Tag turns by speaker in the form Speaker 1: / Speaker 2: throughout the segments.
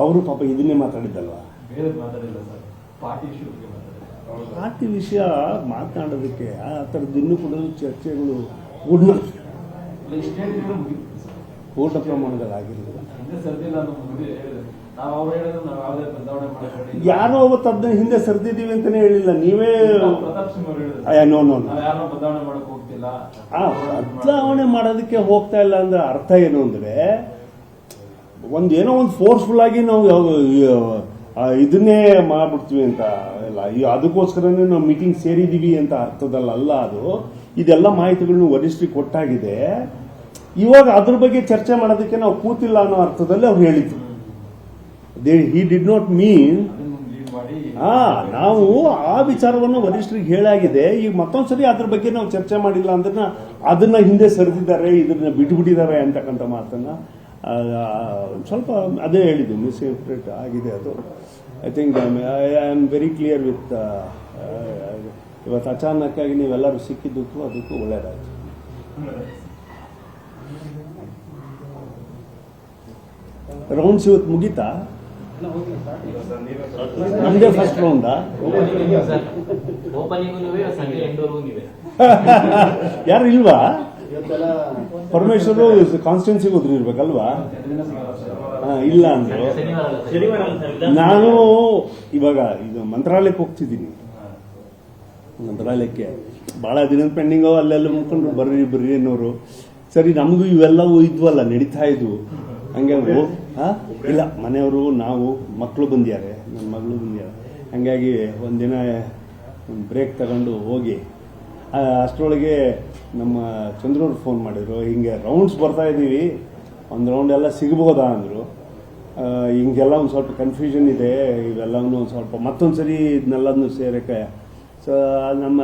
Speaker 1: ಅವರು ಪಾಪ ಇದನ್ನೇ ಮಾತಾಡಿದ್ದಲ್ವಾ, ಪಾರ್ಟಿ ವಿಷಯ ಮಾತನಾಡೋದಕ್ಕೆ ಆ ಥರದ್ದು ಇನ್ನೂ ಕೂಡ ಚರ್ಚೆಗಳು ಪೂರ್ಣ ಪ್ರಮಾಣದಲ್ಲಿ ಆಗಿರಲಿಲ್ಲ. ಯಾರೋ ಅವತ್ತು ಅದನ್ನ ಹಿಂದೆ ಸರ್ದಿದ್ದೀವಿ ಅಂತಾನೆ ಹೇಳಿಲ್ಲ, ನೀವೇ ಬದಲಾವಣೆ ಮಾಡೋದಕ್ಕೆ ಹೋಗ್ತಾ ಇಲ್ಲ ಅಂದ್ರೆ ಅರ್ಥ ಏನು ಅಂದ್ರೆ ಏನೋ ಒಂದು ಫೋರ್ಸ್ಫುಲ್ ಆಗಿ ನಾವು ಇದನ್ನೇ ಮಾಡ್ಬಿಡ್ತೀವಿ ಅಂತ ಇಲ್ಲ, ಅದಕ್ಕೋಸ್ಕರನೇ ನಾವು ಮೀಟಿಂಗ್ ಸೇರಿದೀವಿ ಅಂತ ಅರ್ಥದಲ್ಲ ಅದು. ಇದೆಲ್ಲ ಮಾಹಿತಿಗಳನ್ನು ವರಿಷ್ಠರಿಗೆ ಕೊಟ್ಟಾಗಿದೆ. ಇವಾಗ ಅದ್ರ ಬಗ್ಗೆ ಚರ್ಚೆ ಮಾಡೋದಕ್ಕೆ ನಾವು ಕೂತಿಲ್ಲ ಅನ್ನೋ ಅರ್ಥದಲ್ಲಿ ಅವ್ರು ಹೇಳಿದ್ರು. ಹಿ ಡಿಡ್ ನಾಟ್ ಮೀನ್ ನಾವು ಆ ವಿಚಾರವನ್ನು ವರಿಷ್ಠರಿಗೆ ಹೇಳಾಗಿದೆ. ಈಗ ಮತ್ತೊಂದ್ಸರಿ ಅದ್ರ ಬಗ್ಗೆ ನಾವು ಚರ್ಚೆ ಮಾಡಿಲ್ಲ ಅಂದ್ರೆ ಅದನ್ನ ಹಿಂದೆ ಸರಿದಿದ್ದಾರೆ, ಇದನ್ನ ಬಿಟ್ಬಿಟ್ಟಿದ್ದಾರೆ ಅಂತಕ್ಕಂಥ ಮಾತನ್ನ ಸ್ವಲ್ಪ ಅದೇ ಹೇಳಿದ್ದು, ಮಿಸ್ಇಂಟರ್ಪ್ರೇಟ್ ಆಗಿದೆ ಅದು. I think I am very clear with ಇವತ್ತು ಅಚಾನಕ್ ಆಗಿ ನೀವೆಲ್ಲರೂ ಸಿಕ್ಕಿದ್ದಕ್ಕೂ ಅದಕ್ಕೂ ಒಳ್ಳೇದಾಯ್ತು. ರೌಂಡ್ಸ್ ಇವತ್ತು ಮುಗೀತಾ? ನಮ್ದೇ ಫಸ್ಟ್ ರೌಂಡಾ? ಯಾರು ಇಲ್ವಾ? ಪರಮೇಶ್ವರು ಕಾನ್ಸ್ಟಿಟ್ಯೂನ್ಸಿಗೆ ಹೋದ್ರು ಇರ್ಬೇಕಲ್ವಾ? ಇಲ್ಲ ಅಂದ್ರು. ನಾನು ಇವಾಗ ಇದು ಮಂತ್ರಾಲಯಕ್ಕೆ ಹೋಗ್ತಿದ್ದೀನಿ. ಮಂತ್ರಾಲಯಕ್ಕೆ ಬಹಳ ದಿನದ ಪೆಂಡಿಂಗು, ಅಲ್ಲೆಲ್ಲ ಮುಖಂಡ್ರು ಬರ್ರಿ ಅನ್ನೋರು. ಸರಿ, ನಮಗೂ ಇವೆಲ್ಲವೂ ಇದ್ವಲ್ಲ, ನಡೀತಾ ಇದ್ವು. ಹಂಗೆ ಇಲ್ಲ, ಮನೆಯವರು ನಾವು ಮಕ್ಕಳು ಬಂದಿದ್ದಾರೆ, ನನ್ನ ಮಗಳು ಬಂದಿದ್ದಾರೆ. ಹಂಗಾಗಿ ಒಂದಿನ ಬ್ರೇಕ್ ತಗೊಂಡು ಹೋಗಿ ಅಷ್ಟರೊಳಗೆ ನಮ್ಮ ಚಂದ್ರವ್ರು ಫೋನ್ ಮಾಡಿದ್ರು, ಹಿಂಗೆ ರೌಂಡ್ಸ್ ಬರ್ತಾ ಇದ್ದೀವಿ, ಒಂದು ರೌಂಡ್ ಎಲ್ಲ ಸಿಗ್ಬೋದಾ ಅಂದರು. ಹಿಂಗೆಲ್ಲ ಒಂದು ಸ್ವಲ್ಪ ಕನ್ಫ್ಯೂಷನ್ ಇದೆ, ಇವೆಲ್ಲವೂ ಒಂದು ಸ್ವಲ್ಪ ಮತ್ತೊಂದ್ಸರಿ ಇದನ್ನೆಲ್ಲನೂ ಸೇರೋಕ್ಕೆ. ಸೊ ನಮ್ಮ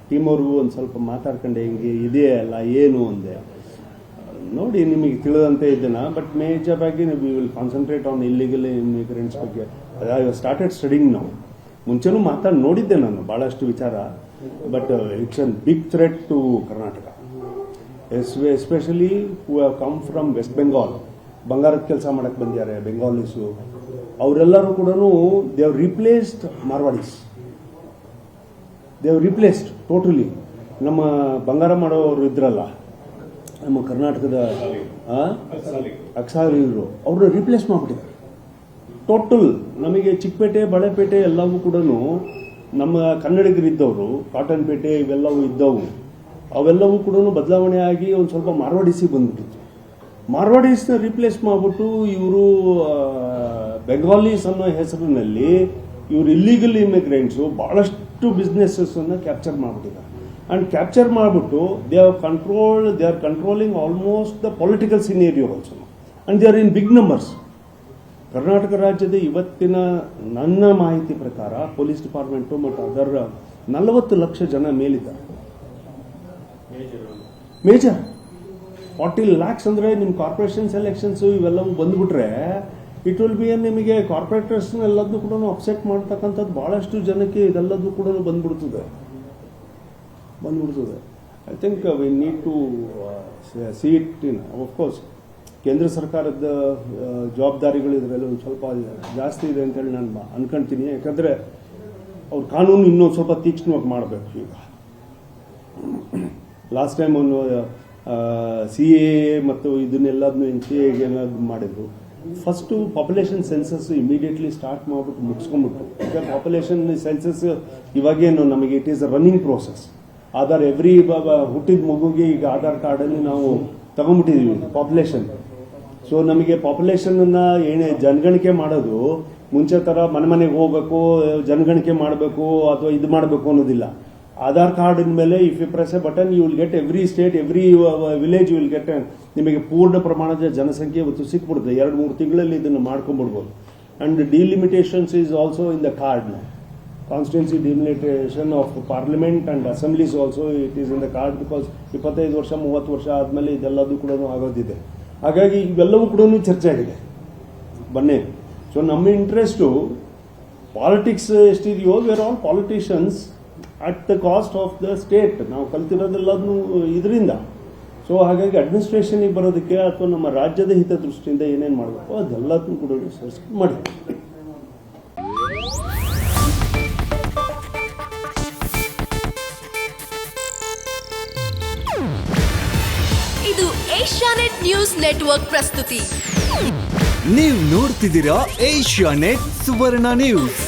Speaker 1: ಟೀಮವ್ರಿಗೂ ಒಂದು ಸ್ವಲ್ಪ ಮಾತಾಡ್ಕೊಂಡೆ, ಹಿಂಗೆ ಇದೆಯೇ ಅಲ್ಲ ಏನು ಅಂದೆ. ನೋಡಿ, ನಿಮಗೆ ತಿಳಿದಂತೆ ಇದನ್ನ, ಬಟ್ ಮೇಜರ್ ಆಗಿ we will concentrate on illegal immigrants ಬಗ್ಗೆ ಐ ಸ್ಟಾರ್ಟೆಡ್ ಸ್ಟಡಿಂಗ್ ನಾವು. ಮುಂಚೆನೂ ಮಾತಾಡಿ ನೋಡಿದ್ದೆ ನಾನು ಭಾಳಷ್ಟು ವಿಚಾರ, but it's an big threat to Karnataka, especially who have come from West Bengal. ಬಂಗಾರದ ಕೆಲಸ ಮಾಡಕ್ಕೆ ಬಂದಿದ್ದಾರೆ ಬೆಂಗಾಲೀಸು. ಅವರೆಲ್ಲರೂ ಕೂಡ they have replaced Marwaris, they have replaced totally. ನಮ್ಮ ಬಂಗಾರ ಮಾಡೋರು ಇದ್ರಲ್ಲ ನಮ್ಮ ಕರ್ನಾಟಕದ ಅಕ್ಸಾರಿಗಳು, ಅವ್ರನ್ನ ರಿಪ್ಲೇಸ್ ಮಾಡಿಬಿಟ್ಟಿದ್ದಾರೆ ಟೋಟಲ್. ನಮಗೆ ಚಿಕ್ಕಪೇಟೆ, ಬಳೆಪೇಟೆ ಎಲ್ಲವೂ ಕೂಡ ನಮ್ಮ ಕನ್ನಡಿಗರಿದ್ದವರು, ಕಾಟನ್ ಪೇಟೆ ಇವೆಲ್ಲವೂ ಇದ್ದವು, ಅವೆಲ್ಲವೂ ಕೂಡ ಬದಲಾವಣೆ ಆಗಿ ಒಂದು ಸ್ವಲ್ಪ ಮಾರ್ವಾಡಿಸಿ ಬಂದ್ಬಿಟ್ಟಿತ್ತು. ಮಾರ್ವಾಡೀಸ್ನ ರಿಪ್ಲೇಸ್ ಮಾಡಿಬಿಟ್ಟು ಇವರು ಬೆಂಗಾಲೀಸ್ ಅನ್ನೋ ಹೆಸರಿನಲ್ಲಿ ಇವರು ಇಲ್ಲಿಗಲ್ ಇಮಿಗ್ರೆಂಟ್ಸು ಬಹಳಷ್ಟು ಬಿಸ್ನೆಸಸ್ ಅನ್ನ ಕ್ಯಾಪ್ಚರ್ ಮಾಡಿಬಿಟ್ಟಿದ್ದಾರೆ. ಅಂಡ್ ಕ್ಯಾಪ್ಚರ್ ಮಾಡಿಬಿಟ್ಟು they are controlling almost the political scenario also, and they are in big numbers. Karnataka ರಾಜ್ಯದ ಇವತ್ತಿನ ನನ್ನ ಮಾಹಿತಿ ಪ್ರಕಾರ ಪೊಲೀಸ್ ಡಿಪಾರ್ಟ್ಮೆಂಟು ಮತ್ತು ಅದರ 40 ಲಕ್ಷ ಜನ ಮೇಲಿದ್ದಾರೆ. ಮೇಜರ್ 40 lakhs ಅಂದ್ರೆ ನಿಮ್ಮ ಕಾರ್ಪೊರೇಷನ್ಸ್ ಎಲೆಕ್ಷನ್ಸ್ ಇವೆಲ್ಲವೂ ಬಂದ್ಬಿಟ್ರೆ ಇಟ್ ವಿಲ್ ಬಿ ನಿಮಗೆ ಕಾರ್ಪೊರೇಟರ್ಸ್ ಎಲ್ಲದನ್ನು ಕೂಡ ಅಪ್ಸೆಟ್ ಮಾಡ್ತಕ್ಕಂಥದ್ದು ಬಹಳಷ್ಟು ಜನಕ್ಕೆ ಇದೆಲ್ಲದೂ ಕೂಡ ಬಂದ್ಬಿಡ್ತದೆ. I think we need to see it in of course. ಕೇಂದ್ರ ಸರ್ಕಾರದ ಜವಾಬ್ದಾರಿಗಳು ಇದರಲ್ಲಿ ಒಂದು ಸ್ವಲ್ಪ ಜಾಸ್ತಿ ಇದೆ ಅಂತೇಳಿ ನಾನು ಅನ್ಕೊಂತೀನಿ. ಯಾಕಂದರೆ ಅವ್ರ ಕಾನೂನು ಇನ್ನೊಂದು ಸ್ವಲ್ಪ ತೀಕ್ಷ್ಣವಾಗಿ ಮಾಡಬೇಕು. ಈಗ ಲಾಸ್ಟ್ ಟೈಮ್ ಒಂದು CAA ಮತ್ತು ಇದನ್ನೆಲ್ಲದನ್ನು NCA ಏನಾದ್ರು ಮಾಡಿದ್ರು. First population census immediately start ಮಾಡಿಬಿಟ್ಟು ಮುಗಿಸ್ಕೊಂಡ್ಬಿಟ್ಟು, ಈಗ ಪಾಪ್ಯುಲೇಷನ್ ಸೆನ್ಸಸ್ ಇವಾಗೇನು ನಮಗೆ it is a running process. Aadhaar every ಹುಟ್ಟಿದ ಮಗುಗೆ ಈಗ ಆಧಾರ್ ಕಾರ್ಡಲ್ಲಿ ನಾವು ತಗೊಂಡ್ಬಿಟ್ಟಿದ್ದೀವಿ ಪಾಪ್ಯುಲೇಷನ್. ಸೊ ನಮಗೆ ಪಾಪ್ಯುಲೇಷನ್ ಏನೇ ಜನಗಣತಿ ಮಾಡೋದು ಮುಂಚೆ ಥರ ಮನೆಗೆ ಹೋಗಬೇಕು, ಜನಗಣತಿ ಮಾಡಬೇಕು ಅಥವಾ ಇದು ಮಾಡಬೇಕು ಅನ್ನೋದಿಲ್ಲ. ಆಧಾರ್ ಕಾರ್ಡ್ ಮೇಲೆ if you press a button you will get every state, every village you will get. ನಿಮಗೆ ಪೂರ್ಣ ಪ್ರಮಾಣದ ಜನಸಂಖ್ಯೆ ಇವತ್ತು ಸಿಕ್ಬಿಡುತ್ತೆ. 2-3 ತಿಂಗಳಲ್ಲಿ ಇದನ್ನು ಮಾಡ್ಕೊಂಡ್ಬಿಡ್ಬೋದು. And delimitations is also in the card. Constituency delimitation of parliament and assemblies also it is in the card, because 25 ವರ್ಷ 30 ವರ್ಷ ಆದಮೇಲೆ ಇದೆಲ್ಲದೂ ಕೂಡ ಆಗೋದಿದೆ. ಹಾಗಾಗಿ ಇವೆಲ್ಲವೂ ಕೂಡ ಚರ್ಚೆ ಆಗಿದೆ ಬನ್ನಿ. ಸೊ ನಮ್ಮ ಇಂಟ್ರೆಸ್ಟು ಪಾಲಿಟಿಕ್ಸ್ ಎಷ್ಟಿದೆಯೋ we are all politicians at the cost of the state. ನಾವು ಕಲ್ತಿರೋದೆಲ್ಲದನ್ನು ಇದರಿಂದ ಸೊ ಹಾಗಾಗಿ ಅಡ್ಮಿನಿಸ್ಟ್ರೇಷನಿಗೆ ಬರೋದಕ್ಕೆ ಅಥವಾ ನಮ್ಮ ರಾಜ್ಯದ ಹಿತದೃಷ್ಟಿಯಿಂದ ಏನೇನು ಮಾಡಬೇಕು ಅದೆಲ್ಲದನ್ನು ಕೂಡ ಸೇರಿಸ್ಕೊಂಡು ಮಾಡಿ.
Speaker 2: ಇದು ಏಷ್ಯಾನೆಟ್ ನ್ಯೂಸ್ ನೆಟ್ವರ್ಕ್ ಪ್ರಸ್ತುತಿ.
Speaker 3: ನೀವು ನೋಡ್ತಿದ್ದೀರಾ ಏಷ್ಯಾನೆಟ್ ಸುವರ್ಣ ನ್ಯೂಸ್.